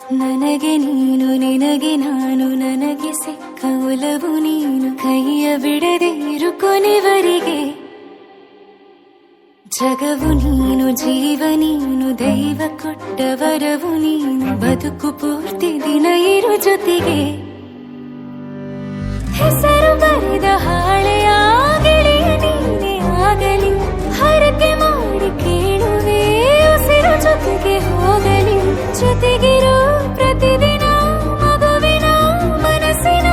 ನನಗೆ ನೀನು ನಿನಗೆ ನಾನು ನನಗೆ ಸಿಕ್ಕ ಒಲವು ನೀನು ಕೈಯ ಬಿಡದೆ ಇರು ಕೊನೆವರೆಗೆ ಜಗವು ನೀನು ಜೀವ ನೀನು ದೈವ ಕೊಟ್ಟ ವರವು ನೀನು ಬದುಕು ಪೂರ್ತಿ ದಿನ ಇರು ಜೊತೆಗೆ ಹೆಸರು ಬರೆದ ಹಾಳೆಯ ಗೆಳೆಯ ನೀನೆ ಆಗಲಿ ಹರಕೆ ಮಾಡಿ ಕೇಳುವೆ ಉಸಿರು ಜೊತೆಗೆ ಹೋಗಲಿ ಜೊತೆಗಿರೋ ಪ್ರತಿದಿನ ಮಗುವಿನ ಮನಸ್ಸಿನ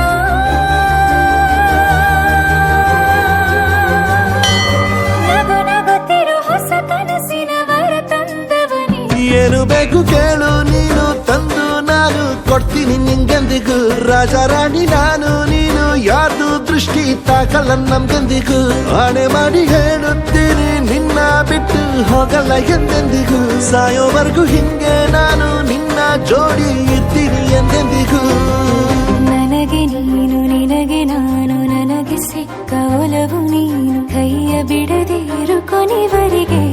ನಗು ನಗುತ್ತಿರೋ ಹೊಸ ಕನಸಿನ ವರ ತಂದವನೇ ಏನು ಬೇಕು ಕೇಳು ನೀನು ತಂದು ನಾನು ಕೊಡ್ತೀನಿ ನಿಂಗೆಂದಿಗೂ ರಾಜ ರಾಣಿ ನಾನು ನೀನು ಯಾರ್ದು ದೃಷ್ಟಿ ತಾಕಲ್ಲ ನಮ್ಗೆಂದಿಗೂ ಆಣೆ ಮಾಡಿ ಹೇಳುತ್ತೀನಿ ನಿನ್ನ ಬಿಟ್ಟು ಹೋಗಲ್ಲ ಎಂದೆಂದಿಗೂ ಸಾಯೋವರೆಗೂ ಹಿಂಗೆ ನಾನು ನಿನ್ನ ಜೋಡಿ ಇರ್ತೀನಿ ಎಂದೆಂದಿಗೂ ನನಗೆ ನೀನು ನಿನಗೆ ನಾನು ನನಗೆ ಸಿಕ್ಕ ಒಲವು ನೀನು ಕೈಯ ಬಿಡದೆ ಇರು ಕೊನೆವರೆಗೆ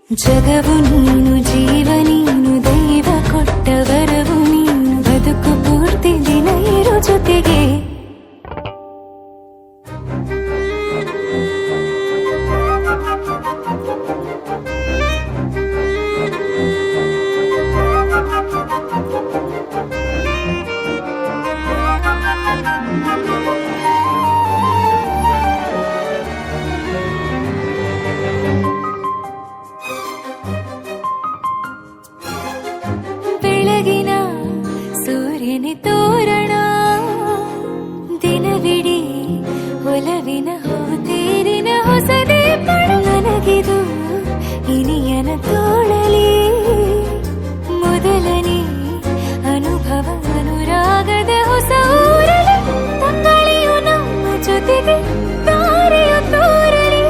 ಜಗವು ನೀನು ಜೀವ ನೀನು ದೈವ ಕೊಟ್ಟ ವರವು ನೀನು ಬದುಕು ಪೂರ್ತಿ ದಿನ ಇರು ಜೊತೆಗೆ ಬೆಳಗಿನ ಸೂರ್ಯನ ತೋರಣ ದಿನವಿಡೀ ಒಲವಿನ ಹೋತೇರಿನ ಹೊಸದೇ ನನಗಿದು ಇನಿಯನ ತೋಳಲಿ ಮೊದಲನೇ ಅನುಭವ ಅನುರಾಗದ ಹೊಸ ಊರಲಿ ತಂಗಳಿಯು ನಮ್ಮ ಜೊತೆಗೆ ತಾರೆಯು ತೋರಲಿ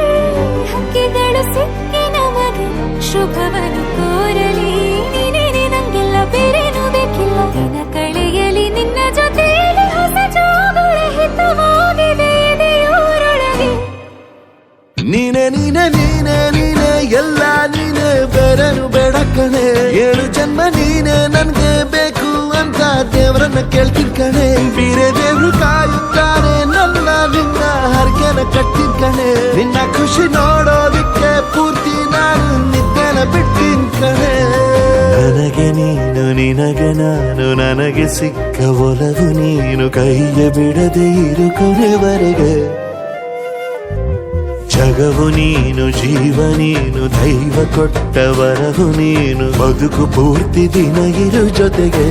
ಹಕ್ಕಿಗಳು ಸಿಕ್ಕಿ ನಮಗೆ ಶುಭವನ್ನು ಕೋರಲಿ ಬೇರೇನು ಬೇಕಿಲ್ಲ ದಿನ ಕಳೆಯಲಿ ನಿನ್ನ ಜೊತೆಯಲ್ಲಿ ಹೊಸ ಜೋಗುಳ ಹಿತವಾಗಿದೆ ಇದೆಯೂರೊಳಗೆ ನೀನೆ ನೀನೆ ನೀನೆ ನೀನೆ ಎಲ್ಲ ನೀನೆ ಬೇರೆನು ಬೇಡ ಕಣೆ 7 ಜನ್ಮ ನೀನೆ ನನ್ಗೆ ಬೇಕು ಅಂತ ದೇವರನ್ನ ಕೇಳ್ತೀನಿ ಕಣೆ ಬೇರೆ ದೇವ್ರು ಕಾಯುತ್ತಾರೆ ನನ್ನ ನಿನ್ನ ಹರಕೆನ ಕಟ್ತೀನಿ ಕಣೆ ನಿನ್ನ ಖುಷಿ ನೋಡೋದಿಕ್ಕೆ ಪೂರ್ತಿ ನಾನು ನಿದ್ದೆನ ಬಿಟ್ಟಿನ್ ಕಣೆ ನನಗೆ ನೀನು ನಿನಗೆ ನಾನು ನನಗೆ ಸಿಕ್ಕ ಒಲವು ನೀನು ಕೈಯ ಬಿಡದೆ ಇರು ಕೊನೆವರೆಗೆ ಜಗವು ನೀನು ಜೀವ ನೀನು ದೈವ ಕೊಟ್ಟ ವರವು ನೀನು ಬದುಕು ಪೂರ್ತಿ ದಿನ ಇರು ಜೊತೆಗೆ